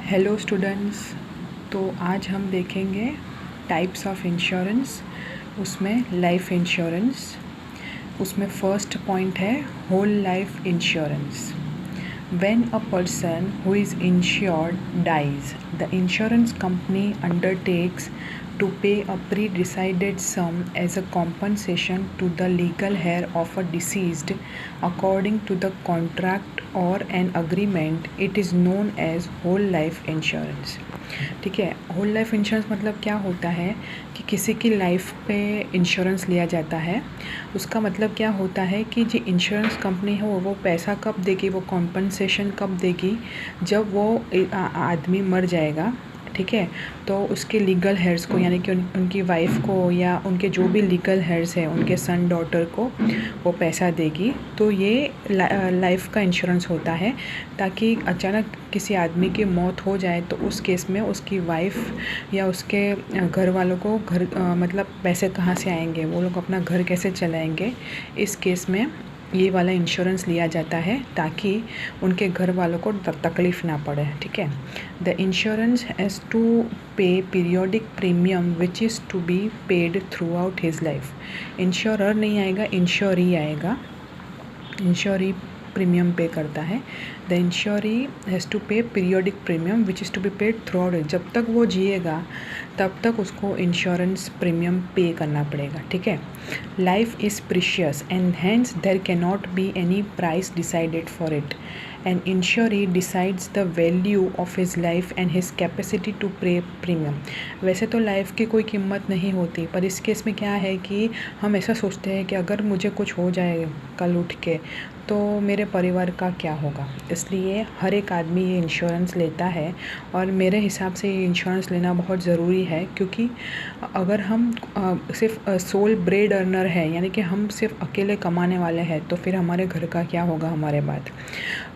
Hello students. तो आज हम देखेंगे टाइप्स ऑफ इंश्योरेंस। उसमें लाइफ इंश्योरेंस, उसमें फर्स्ट पॉइंट है whole life insurance. When a person who is insured dies, the insurance company undertakes to pay a pre-decided sum as a compensation to the legal heir of a deceased according to the contract or an agreement. It is known as whole life insurance. ठीक है, whole life insurance मतलब क्या होता है कि किसी की life पे इंश्योरेंस लिया जाता है। उसका मतलब क्या होता है कि जो इंश्योरेंस कंपनी है वो पैसा कब देगी, वो कॉम्पनसेशन कब देगी, जब वो आदमी मर जाएगा। ठीक है, तो उसके लीगल हेयर्स को यानी कि उनकी वाइफ को या उनके जो भी लीगल हेयर्स हैं उनके सन डॉटर को वो पैसा देगी। तो ये लाइफ का इंश्योरेंस होता है, ताकि अचानक किसी आदमी की मौत हो जाए तो उस केस में उसकी वाइफ या उसके घर वालों को मतलब पैसे कहाँ से आएंगे, वो लोग अपना घर कैसे चलाएंगे। इस केस में ये वाला इंश्योरेंस लिया जाता है ताकि उनके घर वालों को तकलीफ़ ना पड़े। ठीक है, the insurance has to pay periodic premium which is to be paid throughout his life. Insurer नहीं आएगा, इंश्योरी आएगा। इंश्योरी प्रीमियम पे करता है। The insuree has to pay periodic premium which is to be paid throughout. जब तक वो जिएगा तब तक उसको इंश्योरेंस प्रीमियम पे करना पड़ेगा। ठीक है, life is precious and hence there can not be any price decided for it. An insuree decides the value of his life and his capacity to pay premium. वैसे तो लाइफ की कोई कीमत नहीं होती, पर इस केस में क्या है कि हम ऐसा सोचते हैं कि अगर मुझे कुछ हो जाए कल उठ के तो मेरे परिवार का क्या होगा। इसलिए हर एक आदमी ये इंश्योरेंस लेता है और मेरे हिसाब से ये इंश्योरेंस लेना बहुत ज़रूरी है, क्योंकि अगर हम सिर्फ सोल ब्रेड अर्नर है यानी कि हम सिर्फ अकेले कमाने वाले हैं तो फिर हमारे घर का क्या होगा हमारे बाद।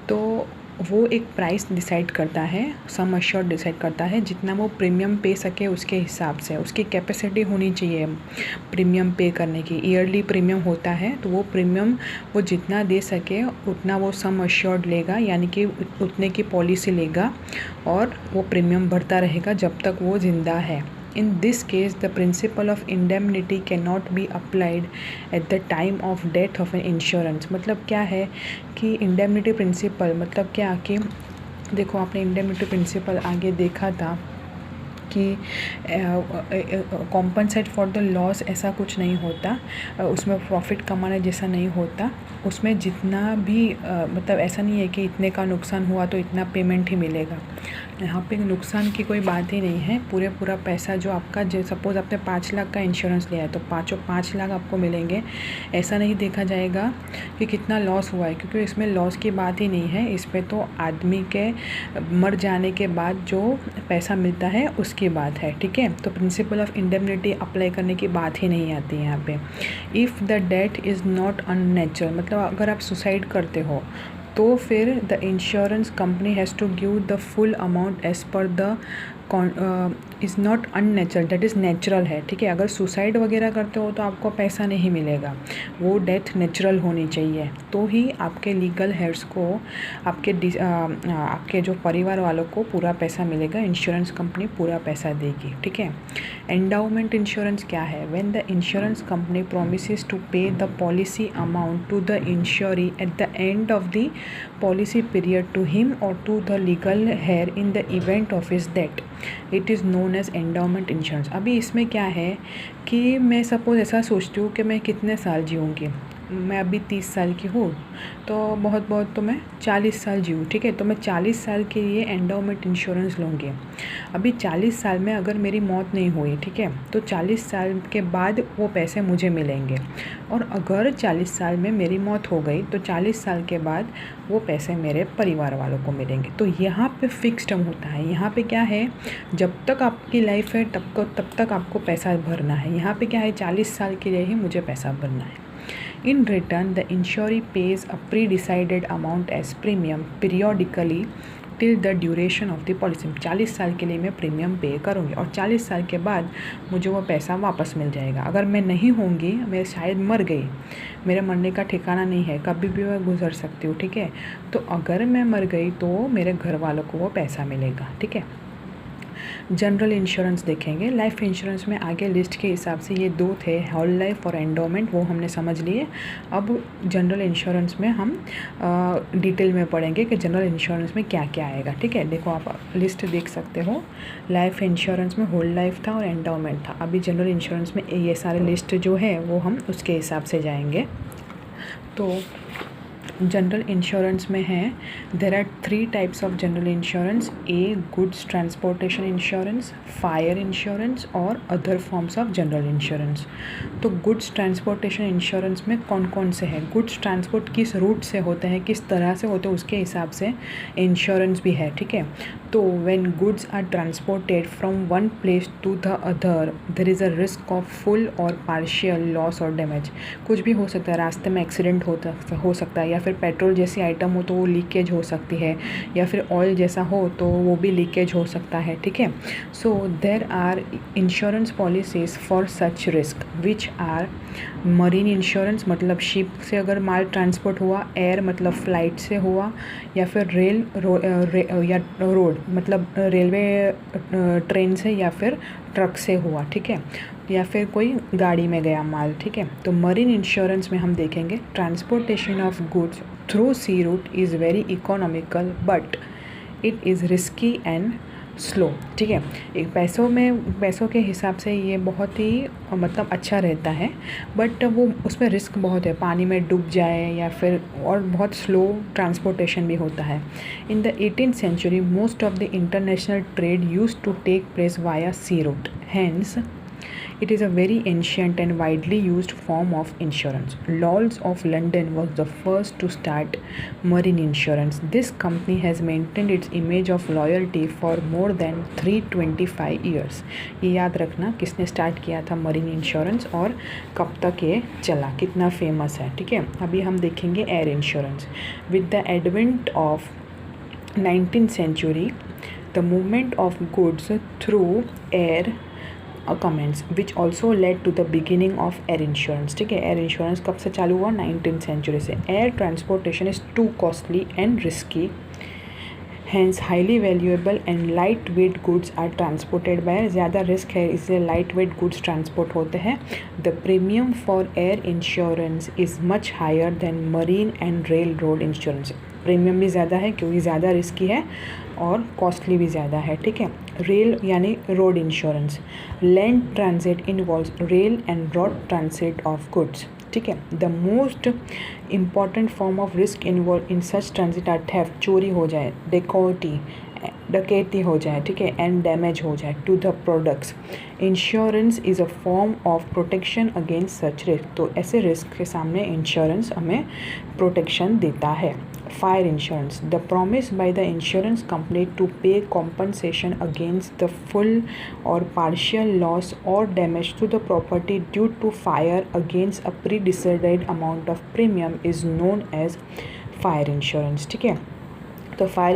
तो वो एक प्राइस डिसाइड करता है, सम अश्योर्ड डिसाइड करता है, जितना वो प्रीमियम पे सके उसके हिसाब से उसकी कैपेसिटी होनी चाहिए प्रीमियम पे करने की। ईयरली प्रीमियम होता है तो वो प्रीमियम वो जितना दे सके उतना वो सम अश्योर्ड लेगा, यानी कि उतने की पॉलिसी लेगा और वो प्रीमियम बढ़ता रहेगा जब तक वो ज़िंदा है। In this case, the principle of indemnity cannot be applied at the time of death of an insurance। मतलब क्या है कि indemnity principle मतलब क्या कि देखो, आपने indemnity principle आगे देखा था कि कॉम्पनसेट फॉर द लॉस ऐसा कुछ नहीं होता, उसमें प्रॉफिट कमाने जैसा नहीं होता। उसमें जितना भी मतलब ऐसा नहीं है कि इतने का नुकसान हुआ तो इतना पेमेंट ही मिलेगा। यहाँ पे नुकसान की कोई बात ही नहीं है। पूरा पैसा जो आपका, जो सपोज़ आपने 5 लाख का इंश्योरेंस लिया है तो 5 लाख आपको मिलेंगे। ऐसा नहीं देखा जाएगा कि कितना लॉस हुआ है, क्योंकि इसमें लॉस की बात ही नहीं है। इस पे तो आदमी के मर जाने के बाद जो पैसा मिलता है उसकी बात है। ठीक है, तो प्रिंसिपल ऑफ इंडेमनिटी अप्लाई करने की बात ही नहीं आती है यहाँ पे। If the death is not unnatural, मतलब अगर आप सुसाइड करते हो तो फिर the insurance company has to give the full amount as per the is not unnatural, that is natural है। ठीक है, अगर सुसाइड वगैरह करते हो तो आपको पैसा नहीं मिलेगा, वो डेथ नेचुरल होनी चाहिए, तो ही आपके लीगल हेयर्स को, आपके जो परिवार वालों को पूरा पैसा मिलेगा, इंश्योरेंस कंपनी पूरा पैसा देगी। ठीक है, एंडाउमेंट इंश्योरेंस क्या है? When the insurance company promises to pay the policy amount to the insuree at the end of the policy period to him और to the legal heir in the event of his death, it is known as endowment insurance. अभी इसमें क्या है कि मैं suppose ऐसा सोचती हूँ कि मैं कितने साल जीऊँगी, मैं अभी 30 साल की हूँ तो बहुत तो मैं 40 साल जीऊँ। ठीक है, तो मैं 40 साल के लिए एंडाउमेंट इंश्योरेंस लूँगी। अभी 40 साल में अगर मेरी मौत नहीं हुई, ठीक है, तो 40 साल के बाद वो पैसे मुझे मिलेंगे। और अगर 40 साल में मेरी मौत हो गई तो 40 साल के बाद वो पैसे मेरे परिवार वालों को मिलेंगे। तो यहाँ पे फिक्स टर्म होता है। यहाँ पे क्या है, जब तक आपकी लाइफ है तब तक आपको पैसा भरना है। यहाँ पे क्या है, 40 साल के लिए ही मुझे पैसा भरना है। In return, the insurer pays a pre-decided amount as premium periodically till the duration of the policy. 40 साल के लिए मैं प्रीमियम पे करूँगी और 40 साल के बाद मुझे वो पैसा वापस मिल जाएगा। अगर मैं नहीं होंगी, मैं शायद मर गई, मेरे मरने का ठिकाना नहीं है, कभी भी मैं गुजर सकती हूँ, ठीक है। तो अगर मैं मर गई तो मेरे घर वालों को वो पैसा मिलेगा, ठीक है। जनरल इंश्योरेंस देखेंगे। लाइफ इंश्योरेंस में आगे लिस्ट के हिसाब से ये 2 थे, होल लाइफ और एंडोमेंट, वो हमने समझ लिए। अब जनरल इंश्योरेंस में हम डिटेल में पढ़ेंगे कि जनरल इंश्योरेंस में क्या क्या आएगा, ठीक है। देखो आप लिस्ट देख सकते हो, लाइफ इंश्योरेंस में होल लाइफ था और एंडोमेंट था। अभी जनरल इंश्योरेंस में ये सारे लिस्ट जो है वो हम उसके हिसाब से जाएंगे। तो जनरल इंश्योरेंस में है, there are 3 types of general insurance, A goods transportation insurance, fire insurance और other forms of general insurance. तो गुड्स ट्रांसपोर्टेशन इंश्योरेंस में कौन कौन से हैं, गुड्स ट्रांसपोर्ट किस रूट से होते हैं, किस तरह से होते हैं, उसके हिसाब से इंश्योरेंस भी है, ठीक है। तो when goods are transported from one place to the other there is a risk of full or partial loss or damage. कुछ भी हो सकता है, रास्ते में एक्सीडेंट हो सकता है, या फिर पेट्रोल जैसी आइटम हो तो वो लीकेज हो सकती है, या फिर ऑयल जैसा हो तो वो भी लीकेज हो सकता है, ठीक है। So there are insurance policies for such risk which are marine insurance, मतलब शिप से अगर माल ट्रांसपोर्ट हुआ, एयर मतलब फ़्लाइट से हुआ, या फिर या रोड मतलब रेलवे ट्रेन से या फिर ट्रक से हुआ, ठीक है, या फिर कोई गाड़ी में गया माल, ठीक है। तो मरीन इंश्योरेंस में हम देखेंगे transportation of goods through sea route is very economical but it is risky and slow, ठीक है। एक पैसों के हिसाब से ये बहुत ही मतलब अच्छा रहता है, बट वो उसमें रिस्क बहुत है, पानी में डूब जाए या फिर, और बहुत स्लो ट्रांसपोर्टेशन भी होता है। In the 18th century most of the international trade used to take place via sea route, hence it is a very ancient and widely used form of insurance. Lloyd's of London was the first to start marine insurance. This company has maintained its image of loyalty for more than 325 years. ये याद रखना किसने start किया था marine insurance और कब तक ये चला, कितना फेमस है, ठीक है। अभी हम देखेंगे air insurance. With the advent of 19th century, the movement of goods through air commenced which also led to the beginning of air insurance, ठीक है। एयर इंश्योरेंस कब से चालू हुआ, 19th century से। Air transportation is too costly and risky, hence highly valuable and light weight goods are transported by, ज़्यादा risk है इसलिए लाइट वेट गुड्स ट्रांसपोर्ट होते हैं। The premium for air insurance is much higher than marine and rail road insurance. Premium भी ज़्यादा है क्योंकि ज़्यादा रिस्की है और कॉस्टली भी ज़्यादा है, ठीक है। रेल यानी road insurance, land transit involves rail and road transit of goods, ठीक है। The most important form of risk involve in such transit are theft, चोरी हो जाए, डकैती हो जाए, ठीक है, एंड डैमेज हो जाए to the products. Insurance is a form of protection against such risk, तो ऐसे रिस्क के सामने इंश्योरेंस हमें प्रोटेक्शन देता है। Fire insurance, the promise by the insurance company to pay compensation against the full or partial loss or damage to the property due to fire against a pre decided amount of premium is known as fire insurance, ठीक है। तो fire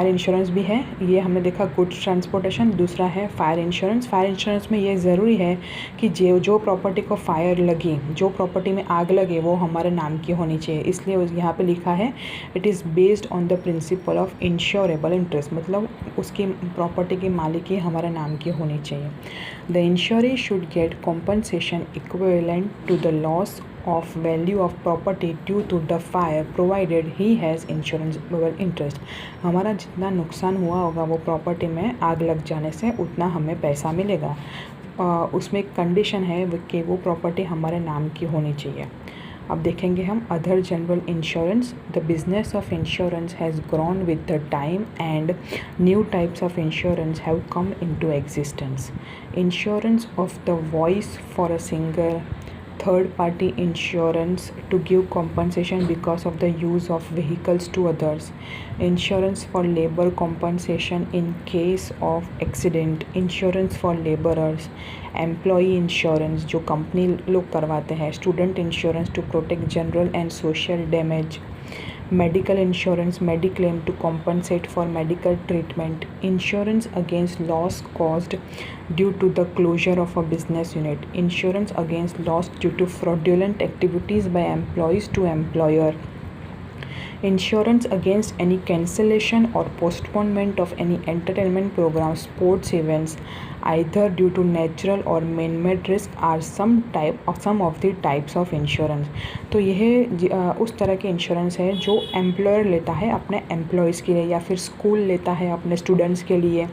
insurance भी है, ये हमने देखा goods transportation. दूसरा है फायर इंश्योरेंस। फायर इंश्योरेंस में ये ज़रूरी है कि जो प्रॉपर्टी को फायर लगी, जो प्रॉपर्टी में आग लगे वो हमारे नाम की होनी चाहिए, इसलिए यहाँ पे लिखा है it is based on the principle of insurable interest, मतलब उसकी प्रॉपर्टी की मालिकी हमारे नाम की होनी चाहिए। The insuree should get compensation equivalent to the loss of value of property due to the fire provided he has insurable interest। हमारा जितना नुकसान हुआ होगा वो प्रॉपर्टी में आग लग जाने से उतना हमें पैसा मिलेगा। उसमें एक कंडीशन है कि वो प्रॉपर्टी हमारे नाम की होनी चाहिए। अब देखेंगे हम other general insurance. The business of insurance has grown with the time and new types of insurance have come into existence. Insurance of the voice for a singer, third party insurance to give compensation because of the use of vehicles to others, insurance for labor compensation in case of accident, insurance for laborers, employee insurance जो company लोग करवाते हैं, student insurance to protect general and social damage, medical insurance, mediclaim to compensate for medical treatment, insurance against loss caused due to the closure of a business unit, insurance against loss due to fraudulent activities by employees to employer, insurance against any cancellation or postponement of any entertainment program, sports events, either due to natural or man-made risk are some of the types of insurance। तो यह उस तरह के insurance है जो employer लेता है अपने एम्प्लॉयज़ के लिए, या फिर स्कूल लेता है अपने स्टूडेंट्स के लिए,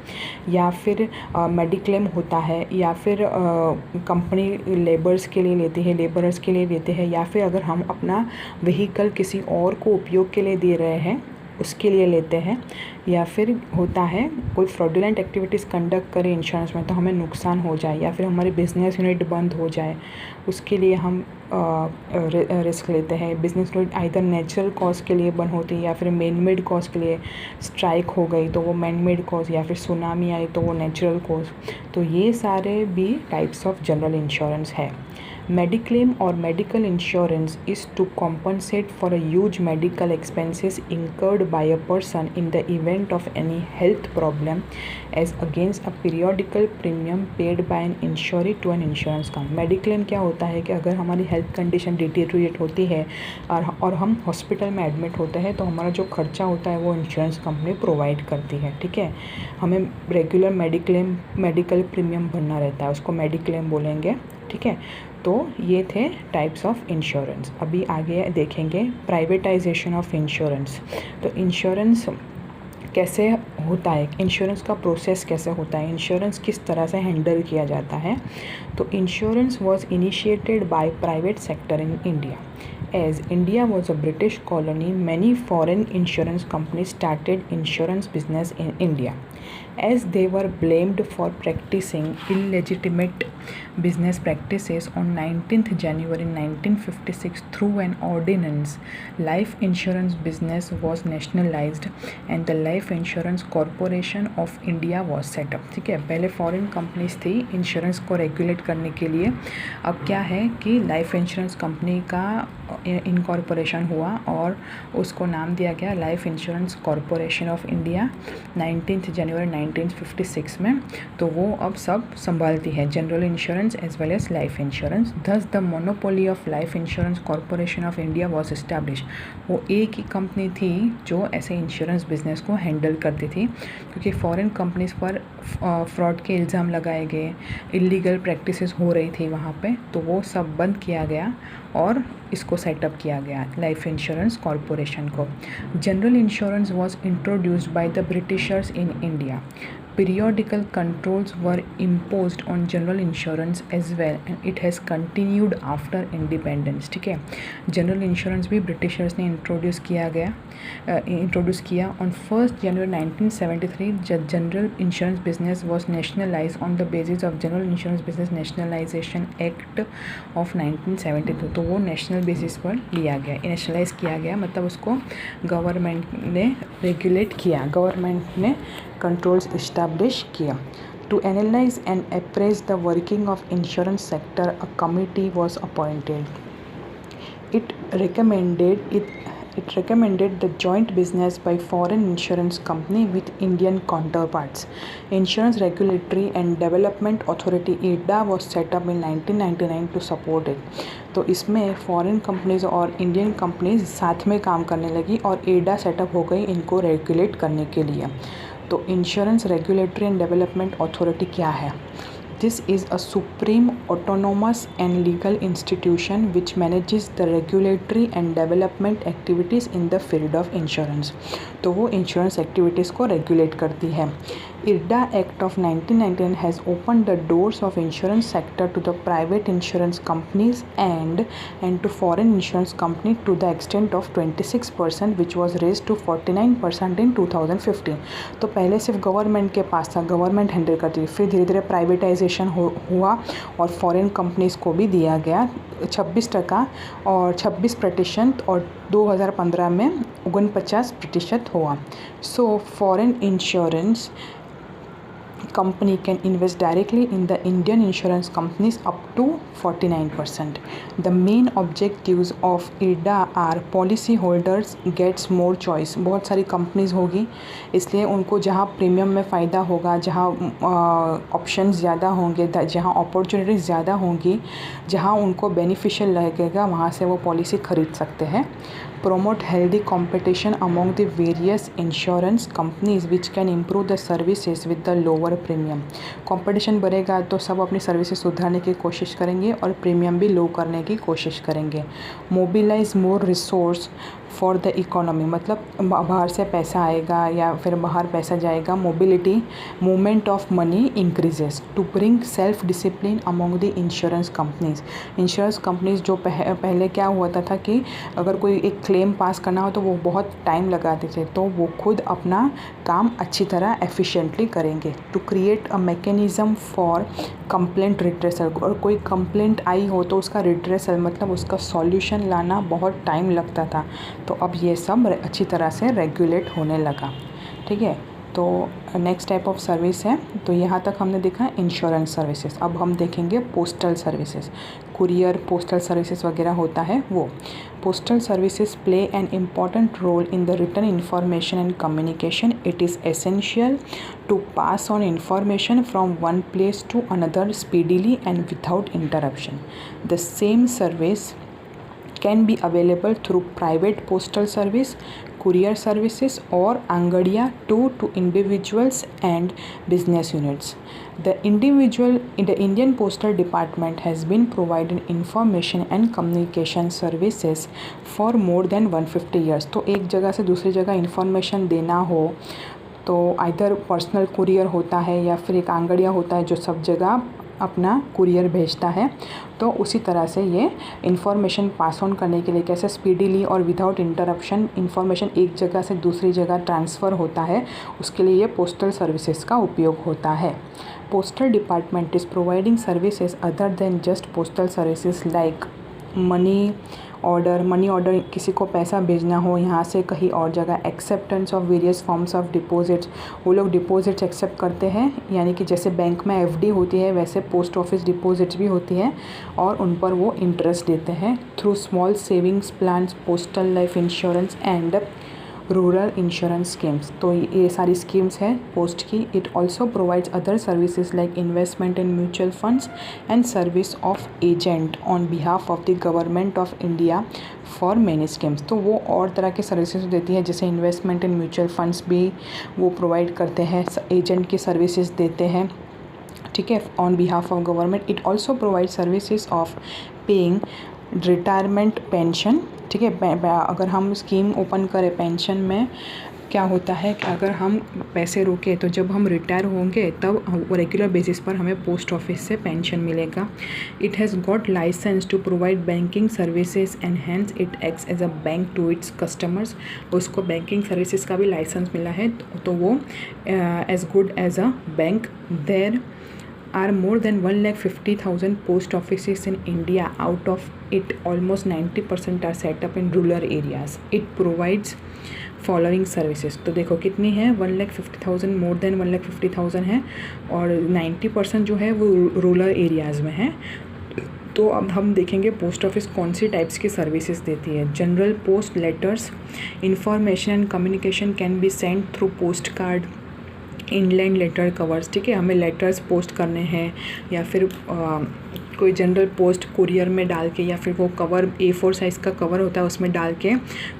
या फिर मेडिक्लेम होता है, या फिर कंपनी लेबर्स के लिए लेते हैं, या फिर अगर हम अपना व्हीकल किसी और को उपयोग के लिए दे रहे हैं उसके लिए लेते हैं, या फिर होता है कोई फ्रॉडुलेंट एक्टिविटीज़ कंडक्ट करें इंश्योरेंस में तो हमें नुकसान हो जाए, या फिर हमारी बिजनेस यूनिट बंद हो जाए, उसके लिए हम रिस्क लेते हैं। Business unit either natural cause के लिए बंद होती है, या फिर मैन मेड कॉज के लिए, स्ट्राइक हो गई तो वो मैन मेड कॉज, या फिर सुनामी आई तो वो नेचुरल कॉज। तो ये सारे भी टाइप्स ऑफ जनरल इंश्योरेंस है। Mediclaim or medical insurance is to compensate for a huge medical expenses incurred by a person in the event of any health problem as against a periodical premium paid by an insurer to an insurance company। Mediclaim क्या होता है कि अगर हमारी health condition deteriorate होती है और हम हॉस्पिटल में एडमिट होते हैं तो हमारा जो खर्चा होता है वो इंश्योरेंस कंपनी प्रोवाइड करती है। ठीक है, हमें रेगुलर मेडिकल प्रीमियम भरना रहता है, उसको मेडिक्लेम बोलेंगे। ठीक है, तो ये थे टाइप्स ऑफ इंश्योरेंस। अभी आगे देखेंगे प्राइवेटाइजेशन ऑफ इंश्योरेंस। तो इंश्योरेंस कैसे होता है, इंश्योरेंस का प्रोसेस कैसे होता है, इंश्योरेंस किस तरह से हैंडल किया जाता है। तो insurance was initiated by private sector in India. As India was a British colony, many foreign insurance companies started insurance business in India. As they were blamed for practicing illegitimate business practices, on 19th January 1956 through an ordinance, life insurance business was nationalized and the Life Insurance Corporation of India was set up। ठीक है, पहले foreign companies थी insurance को regulate करने के लिए, अब क्या है कि लाइफ इंश्योरेंस कंपनी का इनकॉर्पोरेशन हुआ और उसको नाम दिया गया life insurance corporation of India 19 जनवरी 1956 में। तो वो अब सब संभालती है, general insurance as well as life insurance. Thus the monopoly of life insurance corporation of India was establish. वो एक ही कंपनी थी जो ऐसे इंश्योरेंस बिजनेस को हैंडल करती थी, क्योंकि फॉरेन कंपनीज पर फ्रॉड के इल्ज़ाम लगाए गए, इलीगल प्रैक्टिसेस हो रही थी वहाँ पे, तो वो सब बंद किया गया और इसको सेटअप किया गया लाइफ इंश्योरेंस कॉरपोरेशन को। General insurance was introduced by the Britishers in India. Periodical controls were imposed on general insurance as well and it has continued after independence। ठीक है, जनरल इंश्योरेंस भी ब्रिटिशर्स ने introduce किया on 1 जनवरी 1973 जब general insurance business was nationalise on the basis of general insurance business nationalisation act of 1972। तो वो national basis पर लिया गया, नेशनलाइज किया गया, मतलब उसको गवर्नमेंट ने रेगुलेट किया, गवर्नमेंट ने कंट्रोल्स इस्टेब्लिश किया। To analyze and appraise the working of insurance sector, a committee was appointed. It recommended the joint business by foreign insurance company with Indian counterparts. Insurance Regulatory and Development Authority (IRDA) was set up in 1999 to support it. तो इसमें foreign companies और Indian companies साथ में काम करने लगी और IRDA setup हो गई इनको रेगुलेट करने के लिए। तो insurance regulatory and development authority क्या है? This is a supreme autonomous and legal institution which manages the regulatory and development activities in the field of insurance। तो वो इंश्योरेंस एक्टिविटीज़ को रेगुलेट करती है। IRDA Act of 1999 has opened the doors of insurance sector to the private insurance companies and to foreign insurance company to the extent of 26% which was raised to 49% in 2015। तो पहले सिर्फ government के पास था, government handle करती थी, फिर धीरे धीरे प्राइवेटाइजेशन हुआ और फॉरेन कंपनीज़ को भी दिया गया 26% और 26% और 2015 में 49% हुआ। So foreign insurance company can invest directly in the Indian insurance companies up to 49%. The main objectives of IRDA are policy holders gets more choice. बहुत सारी कंपनीज होगी, इसलिए उनको जहाँ प्रीमियम में फ़ायदा होगा, जहाँ ऑप्शंस ज़्यादा होंगे, जहाँ अपॉर्चुनिटीज़ ज़्यादा होंगी, जहाँ उनको बेनिफिशियल लगेगा, वहाँ से वो पॉलिसी ख़रीद सकते हैं. Promote healthy competition among the various insurance companies which can improve the services with the lower premium. Competition बढ़ेगा तो सब अपनी सर्विसेज सुधारने की कोशिश करेंगे और प्रीमियम भी लो करने की कोशिश करेंगे. Mobilise more resource for the economy, मतलब बाहर से पैसा आएगा या फिर बाहर पैसा जाएगा. Mobility, movement of money increases to bring self discipline among the insurance companies. Insurance companies जो पहले क्या हुआ था कि अगर कोई एक क्लेम पास करना हो तो वो बहुत टाइम लगाते थे, तो वो खुद अपना काम अच्छी तरह एफिशिएंटली करेंगे. To create a mechanism for complaint redressal, और कोई कंप्लेंट आई हो तो उसका रिड्रेसल मतलब उसका सॉल्यूशन लाना बहुत टाइम लगता था, तो अब ये सब अच्छी तरह से रेगुलेट होने लगा. ठीक है, तो नेक्स्ट टाइप ऑफ सर्विस है, तो यहाँ तक हमने देखा इंश्योरेंस सर्विसेज. अब हम देखेंगे postal services. Courier, postal services वगैरह होता है वो. Postal services play an important role in the return information and communication. It is essential to pass on information from one place to another speedily and without interruption. The same service can be available through private postal service, courier services or angadiya to individuals and business units. The Indian Postal Department has been providing information and communication services for more than 150 years. तो एक जगह से दूसरी जगह information देना हो तो either personal courier होता है या फिर एक आंगड़िया होता है जो सब जगह अपना कुरियर भेजता है. तो उसी तरह से ये इन्फॉर्मेशन पास ऑन करने के लिए कैसे स्पीडीली और विदाउट इंटरप्शन इन्फॉर्मेशन एक जगह से दूसरी जगह ट्रांसफ़र होता है, उसके लिए ये पोस्टल सर्विसेज का उपयोग होता है. Postal department is providing services other than just postal services like money order, किसी को पैसा भेजना हो यहाँ से कहीं और जगह. Acceptance of various forms of deposits, वो लोग डिपॉजिट्स एक्सेप्ट करते हैं, यानी कि जैसे बैंक में एफडी होती है वैसे पोस्ट ऑफिस डिपॉजिट्स भी होती है और उन पर वो इंटरेस्ट देते हैं. Through small savings plans, postal life insurance and rural insurance schemes. तो ये सारी स्कीम्स हैं पोस्ट की. It also provides other services like investment in mutual funds and service of agent on behalf of the government of India for many schemes. तो वो और तरह के सर्विसेज देती है, जैसे इन्वेस्टमेंट इन म्यूचुअल फंड्स भी वो प्रोवाइड करते हैं, एजेंट की सर्विसेज देते हैं. ठीक है, on behalf of government. It also provide services of paying retirement pension. ठीक है, अगर हम स्कीम ओपन करें पेंशन में, क्या होता है कि अगर हम पैसे रोके तो जब हम रिटायर होंगे तब रेगुलर बेसिस पर हमें पोस्ट ऑफिस से पेंशन मिलेगा. It has got licence to provide banking services and hence it acts as a bank to its customers. उसको बैंकिंग सर्विसेज का भी लाइसेंस मिला है, तो वो as good as a bank. There are more than 150,000 post offices in India. Out of it, almost 90% are set up in rural areas. It provides following services. तो देखो कितनी है, 150,000, मोर देन 150,000 है और 90% जो है वो रूरल एरियाज़ में है. तो अब हम देखेंगे पोस्ट ऑफिस कौन सी टाइप्स की सर्विसेज देती है. General post letters, information and communication can be send through post card, inland letter covers. ठीक है, हमें लेटर्स पोस्ट करने हैं या फिर कोई जनरल पोस्ट कुरियर में डाल के या फिर वो कवर A4 साइज़ का कवर होता है उसमें डाल के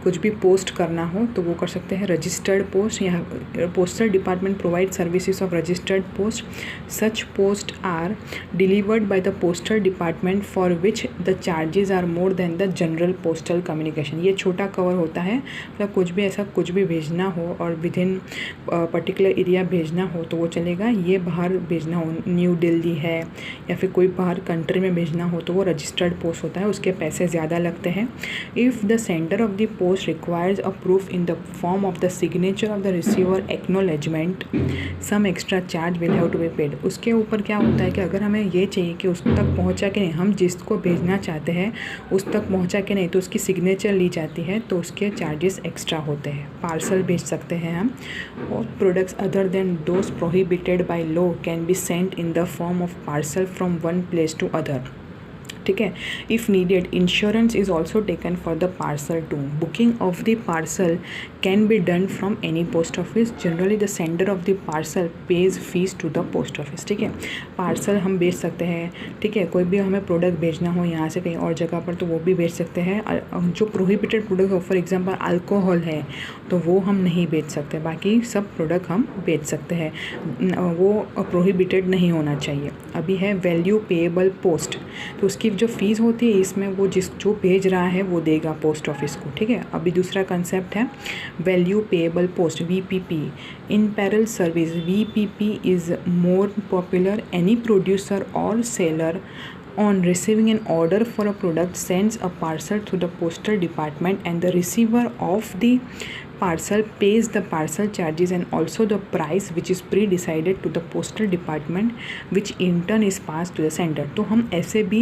कुछ भी पोस्ट करना हो तो वो कर सकते हैं. रजिस्टर्ड पोस्ट, यहाँ postal department provide services of registered post. Such post are delivered by the postal department for which the charges are more than the general postal communication. ये छोटा कवर होता है, मतलब कुछ भी ऐसा कुछ भी भेजना हो और विद इन पर्टिकुलर एरिया भेजना हो तो वो चलेगा. ये बाहर भेजना हो, न्यू दिल्ली है या फिर कोई बाहर कंट्री कंट्री में भेजना हो तो वो रजिस्टर्ड पोस्ट होता है, उसके पैसे ज़्यादा लगते हैं। If the sender of the post requires a proof in the form of the signature of the receiver acknowledgement, some extra charge will have to be paid. उसके ऊपर क्या होता है कि अगर हमें ये चाहिए कि उस तक पहुंचा कि नहीं, हम जिसको भेजना चाहते हैं उस तक पहुंचा कि नहीं, तो उसकी सिग्नेचर ली जाती है, तो उसके चार्जेस एक्स्ट्रा होते हैं। पार्सल भेज सकते हैं हम, और products other than those prohibited by law can be sent in the form of parcel from one place to other. ठीक है। If needed insurance is also taken for the parcel too. Booking of the parcel can be done from any post office. Generally the sender of the parcel pays fees to the post office. ठीक है, parcel हम भेज सकते हैं। ठीक है, कोई भी हमें प्रोडक्ट भेजना हो यहाँ से कहीं और जगह पर तो वो भी भेज सकते हैं। जो प्रोहिबिटेड प्रोडक्ट हो, फॉर एग्जांपल अल्कोहल है, तो वो हम नहीं बेच सकते, बाकी सब प्रोडक्ट हम बेच सकते हैं, वो प्रोहिबिटेड नहीं होना चाहिए। अभी है वैल्यू पेएबल पोस्ट, तो उसकी जो फ़ीस होती है इसमें वो जो भेज रहा है वो देगा पोस्ट ऑफिस को। ठीक है, अभी दूसरा कंसेप्ट है value payable post, VPP. In parallel service VPP is more popular. Any producer और seller on receiving an order for a product sends a parcel to the postal department, and the receiver of the parcel pays the parcel charges and also the price which is pre-decided to the postal department, which in turn is passed to the sender। तो हम ऐसे भी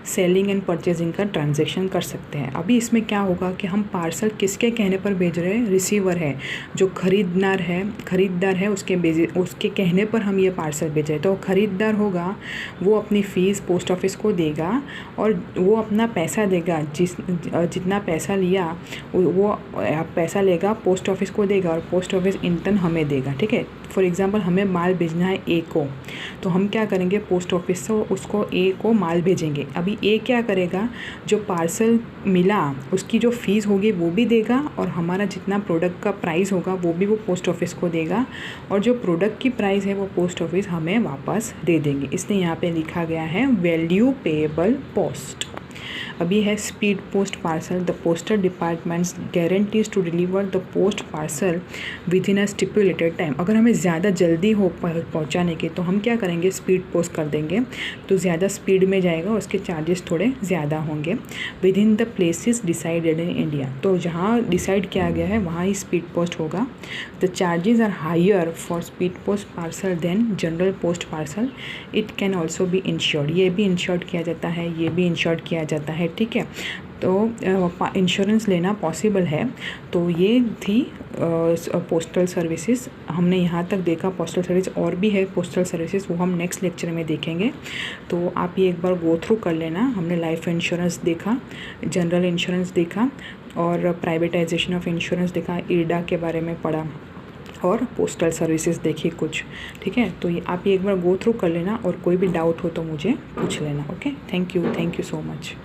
selling and purchasing का transaction कर सकते हैं। अभी इसमें क्या होगा कि हम पार्सल किसके कहने पर भेज रहे हैं, रिसीवर है, जो खरीददार है उसके कहने पर हम ये पार्सल भेज रहे हैं। तो खरीददार होगा वो अपनी फ़ीस पोस्ट ऑफिस को देगा और वो अपना पैसा देगा, जितना पैसा लिया वो पैसा लेगा पोस्ट ऑफिस को देगा और पोस्ट ऑफिस इंटर्न हमें देगा। ठीक है, फॉर एग्जांपल हमें माल भेजना है ए को, तो हम क्या करेंगे, पोस्ट ऑफिस से उसको ए को माल भेजेंगे। अभी ए क्या करेगा, जो पार्सल मिला उसकी जो फ़ीस होगी वो भी देगा और हमारा जितना प्रोडक्ट का प्राइस होगा वो भी वो पोस्ट ऑफिस को देगा, और जो प्रोडक्ट की प्राइस है वो पोस्ट ऑफिस हमें वापस दे देंगे। इसलिए यहाँ पे लिखा गया है वैल्यू पेएबल पोस्ट। अभी है speed post parcel. The postal departments guarantees to deliver the post parcel within a stipulated time. अगर हमें ज़्यादा जल्दी हो पहुंचाने की तो हम क्या करेंगे, स्पीड पोस्ट कर देंगे, तो ज़्यादा स्पीड में जाएगा, उसके चार्जेस थोड़े ज़्यादा होंगे। Within the places decided in India, तो जहाँ डिसाइड किया गया है वहाँ ही स्पीड पोस्ट होगा। The charges are higher for speed post parcel than general post parcel. It can also be insured, ये भी इंश्योर्ड किया जाता है, ये भी इंश्योर्ड किया जाता है। ठीक है, तो इंश्योरेंस लेना पॉसिबल है। तो ये थी पोस्टल सर्विसेज। हमने यहाँ तक देखा पोस्टल सर्विस, और भी है पोस्टल सर्विसेज, वो हम नेक्स्ट लेक्चर में देखेंगे। तो आप ये एक बार गो थ्रू कर लेना। हमने लाइफ इंश्योरेंस देखा, जनरल इंश्योरेंस देखा, और प्राइवेटाइजेशन ऑफ इंश्योरेंस देखा, इरडा के बारे में पढ़ा, और पोस्टल सर्विसेज देखी कुछ। ठीक है, तो ये आप ये एक बार गो थ्रू कर लेना, और कोई भी डाउट हो तो मुझे पूछ लेना। Okay, thank you so much.